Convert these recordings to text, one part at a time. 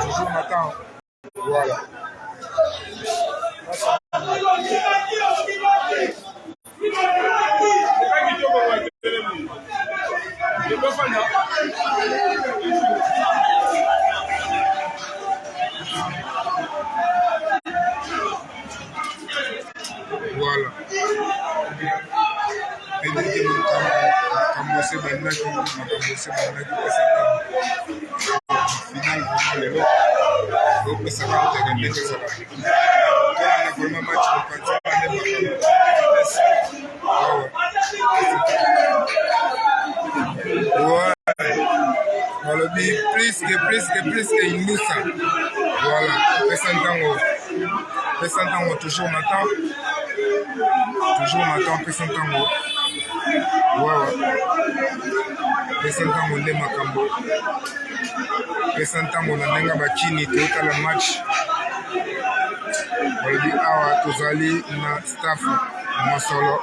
Toujours matin. Voilà. Voilà. Kambo se bandaki final vraiment lelo opesaka kotaka ndenge ezala tolanda vraiment match mopanzi balobi plus que inusa voilà pesa ntango toujours na temps pesa ntango wawa pesa ntango nde makambo pesa ntango na ndenge bakini totala match balobi awa tozali na staff mosolo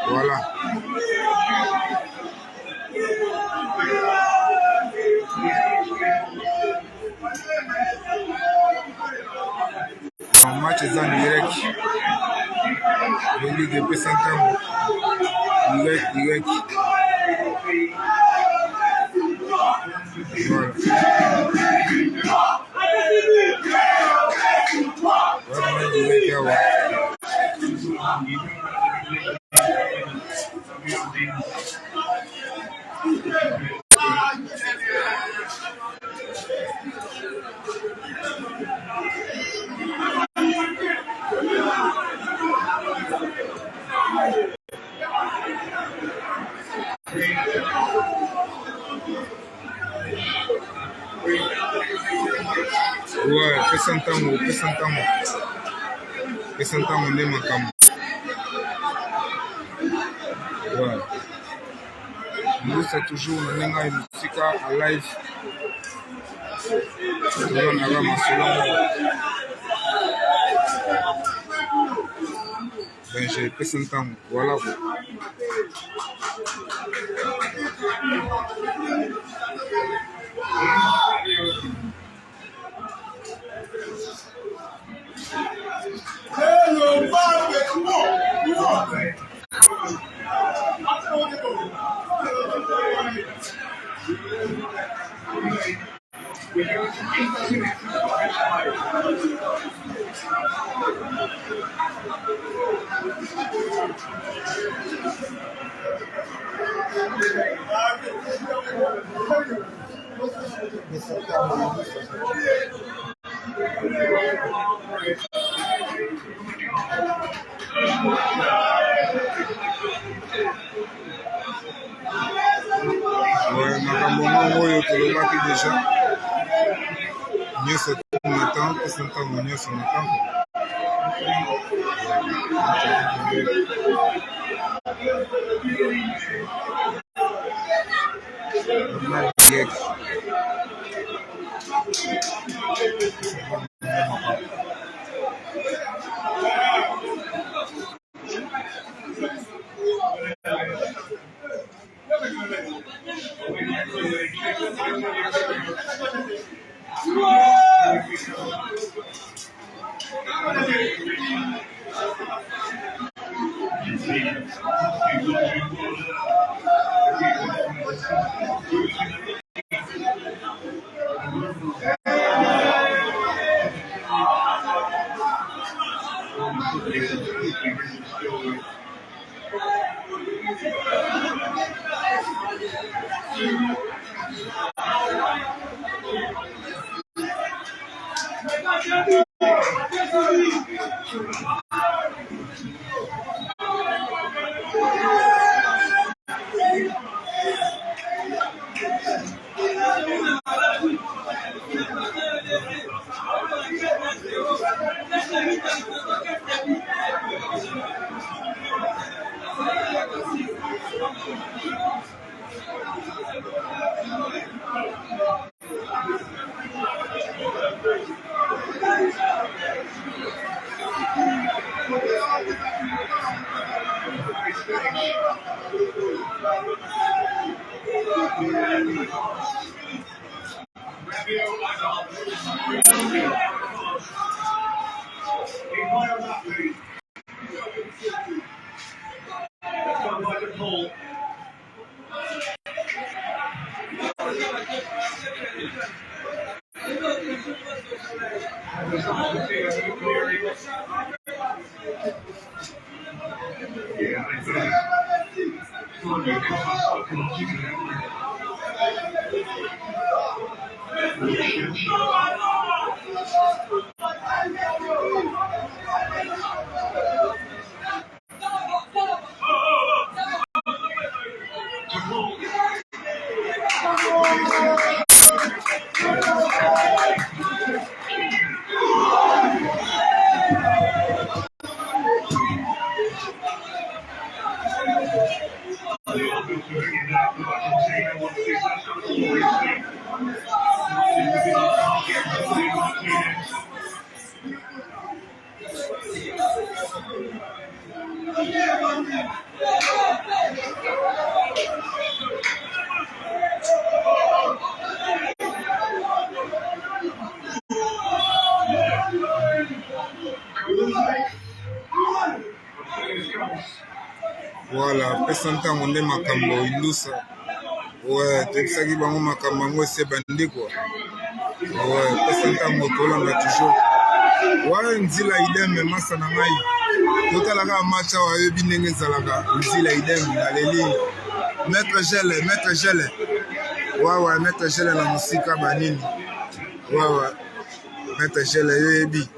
voilà match eza direct ligue epesa ntango direct voilà ouais, pesa ntango nde makambo ouais. Mbusa toujours na ndenge ya musika a live tolandaka masolo ben je pesa ntango voilà quoi. makambo ngo oyo tolobaki deja nyonso na temps pesa ntango nyonso na temps Voilà, pesa ntango nde makambo ilusa. Ouais, tokisaki bango makambo yango ese bandi quoi. Ouais, pesa ntango tolanda toujours. Ouais, nzila idem masa na ngai. Totalaka match awa yebi ndenge ezalaka nzila idem na leli. Maître Gele. Ouais, Maître Gele na musika banini. Ouais, Maître Gele yebi.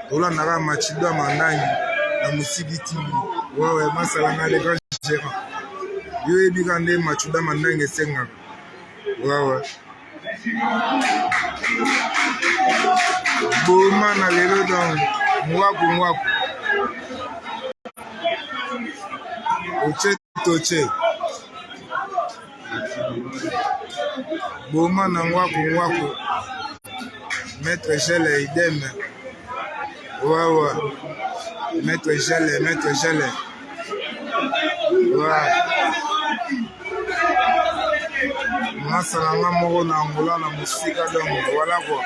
Tolandaka match do mandani na musiki TV. Ouais, masalanga les grands gérants. Yo yebi kande machuda mandani esengaka. Ouais. Boma na lelo donc ngwaku. Toche. Boma na ngwaku. Maître Gele idem. Ouais. Maître Gele. Ouais. Masalanga moko na Angola na musika donc voilà quoi.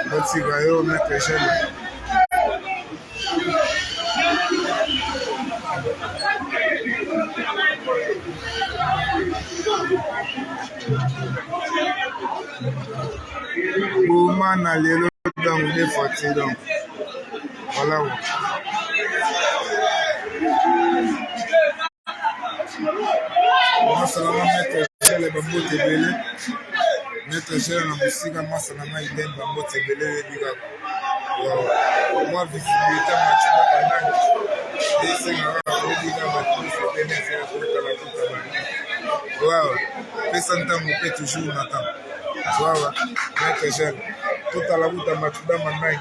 Botika yo Maître Gele. Boma na lelo donc des fois donc voilà quoi. Masalanga Maître Gele bambote ebele. Maître Gele na musika masalanga idem bambote ebele ebika. Moi visibilité match bakandani. Esengaka ebika batuse beneze akotala kuta bani. Wow, pesa ntango mpe toujours na temps. Wow, Maître Gele. Totala kuta matuda mandani.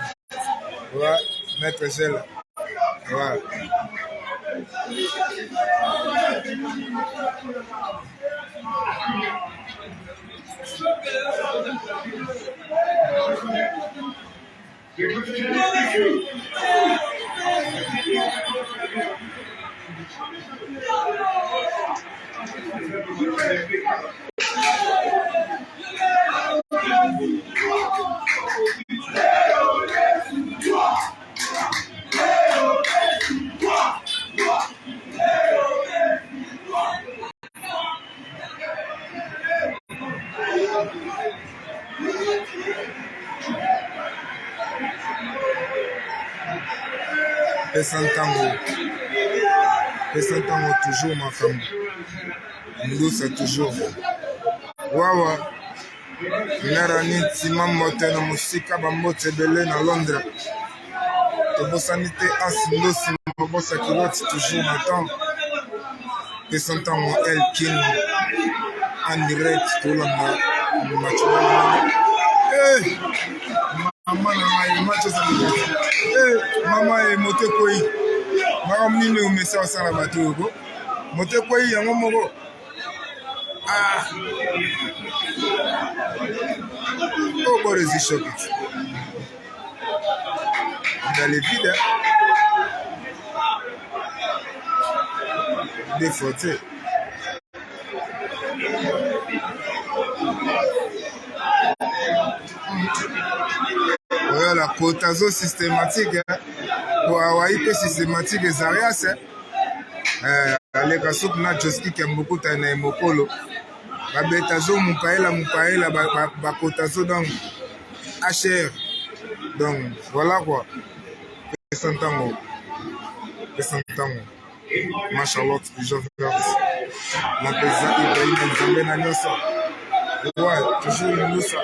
Wow, Maître Gele. Wow. Pesa ntango toujours makambo ndusa toujours wawa narani ntima moto na musika bambote ebele na Londres tobosani te asi ndosi mabosa kiloti toujours na temps pesa ntango Elkin en direct tolanda match mama na ngai match ezali mama moto ekoi makambo nini omesa osala bato yoko moto ekoi yango moko borezi shokit dans les vides défauté. Voilà, cotazo systématique. Pour avoir été systématique, et Zarias. Aleka soupe na Joski Kembukuta na Mokolo. Babetazo Mupaela, Bakotazo donc HR. Donc voilà quoi. Pessantango. Machallah, toujours verte. La pesa Ibrahim Nzambe na Nyosa. Ouais, toujours une loussa.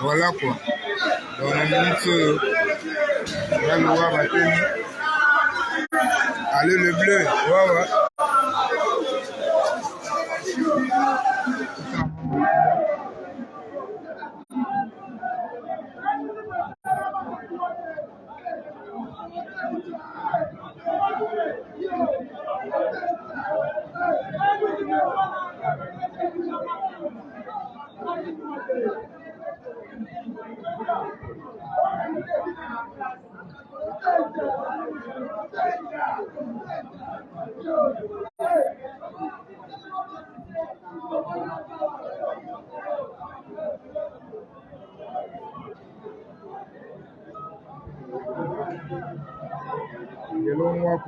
Voilà quoi. Dans la minute, là, le roi va tenir. Allez, le bleu. Ouais. Yellow walk.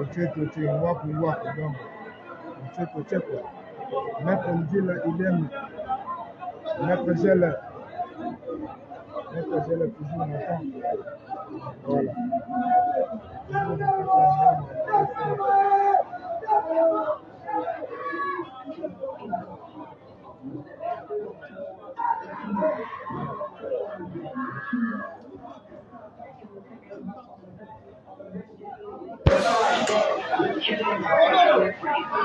Ucheto, walk. Donc, Ucheto. Maître Ndila, il aime. Maître Gel, toujours longtemps. Voilà.